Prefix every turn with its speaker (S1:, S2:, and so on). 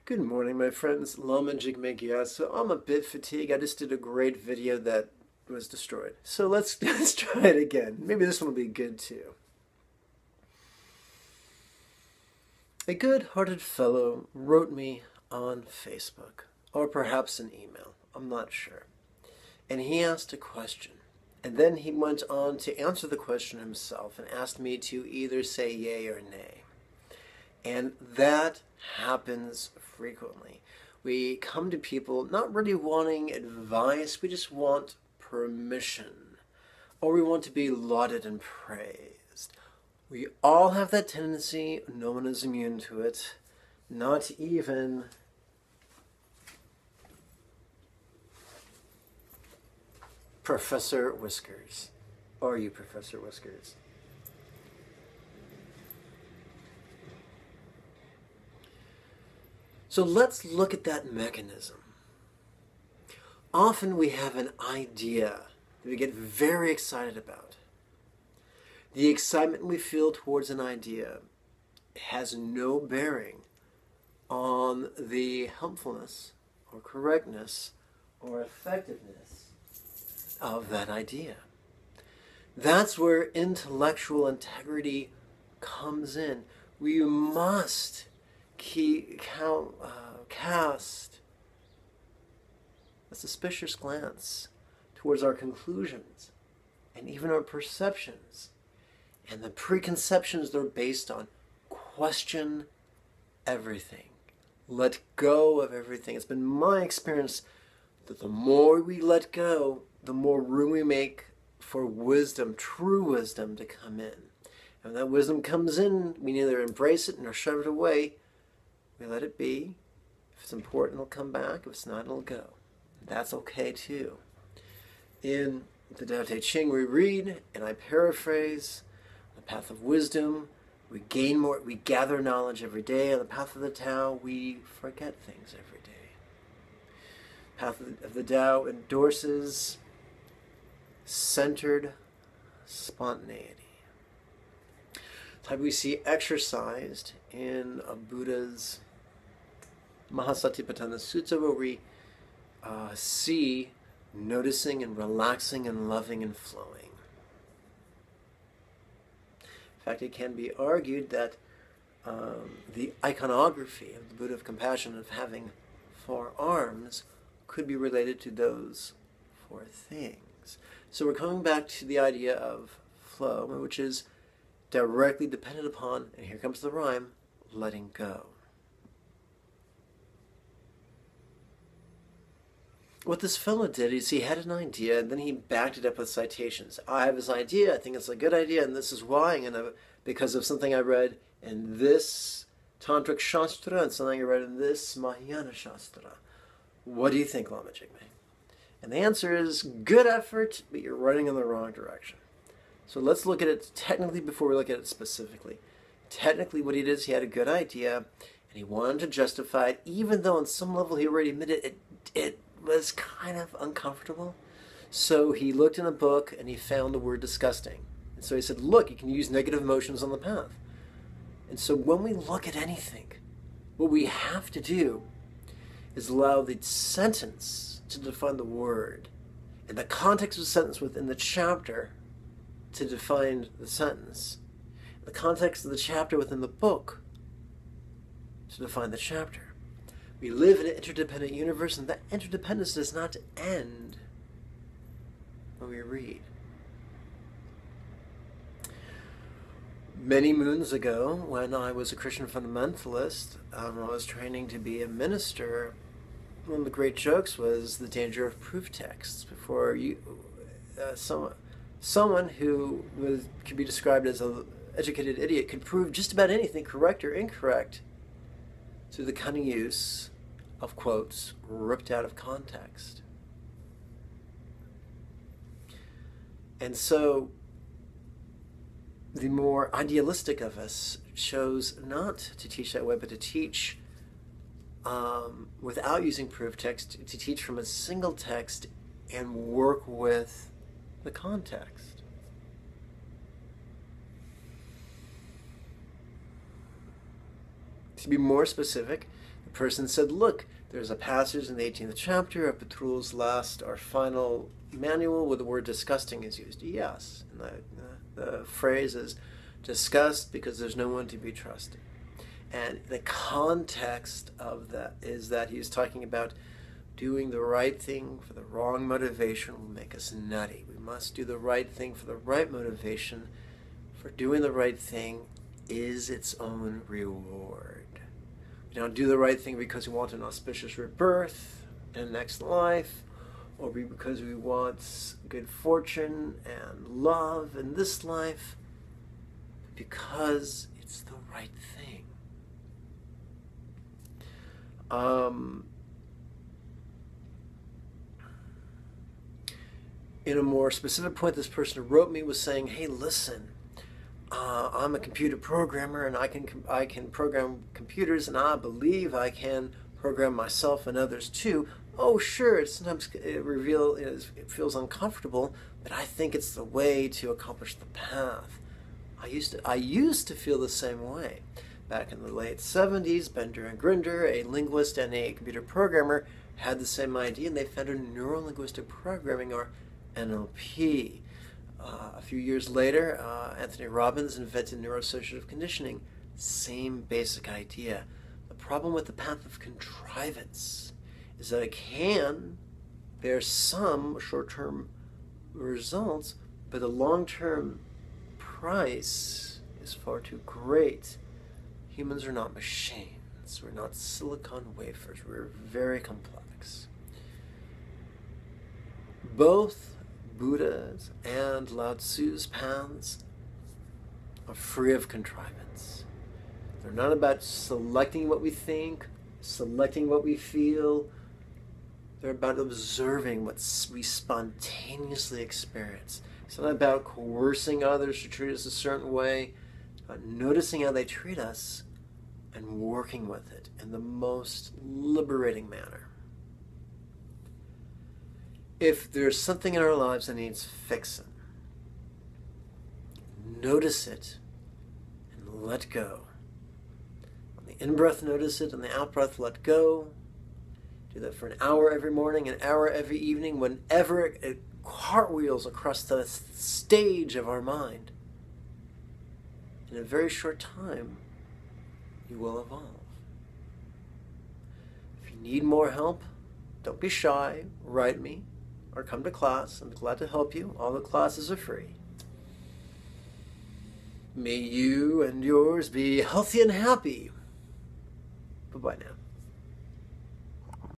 S1: Good morning, my friends. Lama Jigmegia. So I'm a bit fatigued. I just did a great video that was destroyed. So let's try it again. Maybe this one will be good too. A good-hearted fellow wrote me on Facebook, or perhaps an email. I'm not sure. And he asked a question. And then he went on to answer the question himself and asked me to either say yay or nay. And that happens frequently. We come to people not really wanting advice, we just want permission. Or we want to be lauded and praised. We all have that tendency, no one is immune to it. Not even Professor Whiskers. Are you Professor Whiskers? So let's look at that mechanism. Often we have an idea that we get very excited about. The excitement we feel towards an idea has no bearing on the helpfulness or correctness or effectiveness of that idea. That's where intellectual integrity comes in. We must cast a suspicious glance towards our conclusions and even our perceptions and the preconceptions they're based on. Question everything. Let go of everything. It's been my experience that the more we let go, the more room we make for wisdom, true wisdom, to come in. And when that wisdom comes in, we neither embrace it nor shove it away. We let it be. If it's important, it'll come back. If it's not, it'll go. That's okay too. In the Tao Te Ching we read, and I paraphrase, the path of wisdom, we gain more, we gather knowledge every day. On the path of the Tao, we forget things every day. The path of the Tao endorses centered spontaneity. Type we see exercised in a Buddha's Mahasatipatthana Sutta, where we see noticing and relaxing and loving and flowing. In fact, it can be argued that the iconography of the Buddha of Compassion, of having 4 arms, could be related to those 4 things. So we're coming back to the idea of flow, which is directly dependent upon, and here comes the rhyme, letting go. What this fellow did is he had an idea, and then he backed it up with citations. I have this idea, I think it's a good idea, and this is why, and because of something I read in this Tantric Shastra and something I read in this Mahayana Shastra. What do you think, Lama Jigme? And the answer is, good effort, but you're running in the wrong direction. So let's look at it technically before we look at it specifically. Technically what he did is he had a good idea, and he wanted to justify it, even though on some level he already admitted it was kind of uncomfortable. So he looked in a book and he found the word disgusting. And so he said, look, you can use negative emotions on the path. And so when we look at anything, what we have to do is allow the sentence to define the word, and the context of the sentence within the chapter to define the sentence, the context of the chapter within the book to define the chapter. We live in an interdependent universe, and that interdependence does not end when we read. Many moons ago, when I was a Christian fundamentalist, I was training to be a minister, one of the great jokes was the danger of proof texts. Before you, someone who could be described as an educated idiot could prove just about anything, correct or incorrect, through the cunning use of quotes ripped out of context. And so the more idealistic of us chose not to teach that way, but to teach without using proof text, to teach from a single text and work with the context. To be more specific, the person said, look, there's a passage in the 18th chapter of Petrull's last or final manual where the word disgusting is used. Yes, and the phrase is disgust because there's no one to be trusted. And the context of that is that he's talking about doing the right thing for the wrong motivation will make us nutty. We must do the right thing for the right motivation, for doing the right thing is its own reward. We don't do the right thing because we want an auspicious rebirth in the next life, or because we want good fortune and love in this life, because it's the right thing. In a more specific point, this person who wrote me was saying, hey, listen, I'm a computer programmer and I can program computers, and I believe I can program myself and others too. Oh, sure, sometimes it feels uncomfortable, but I think it's the way to accomplish the path. I used to feel the same way. Back in the late 70s, Bender and Grinder, a linguist and a computer programmer, had the same idea, and they founded neuro-linguistic programming, or NLP. A few years later, Anthony Robbins invented neuroassociative conditioning. Same basic idea. The problem with the path of contrivance is that it can bear some short-term results, but the long-term price is far too great. Humans are not machines. We're not silicon wafers. We're very complex. Both Buddha's and Lao Tzu's paths are free of contrivance. They're not about selecting what we think, selecting what we feel. They're about observing what we spontaneously experience. It's not about coercing others to treat us a certain way. It's about noticing how they treat us and working with it in the most liberating manner. If there's something in our lives that needs fixing, notice it and let go. On the in-breath, notice it. On the out-breath, let go. Do that for an hour every morning, an hour every evening, whenever it cartwheels across the stage of our mind. In a very short time, you will evolve. If you need more help, don't be shy. Write me or come to class. I'm glad to help you. All the classes are free. May you and yours be healthy and happy. Bye-bye now.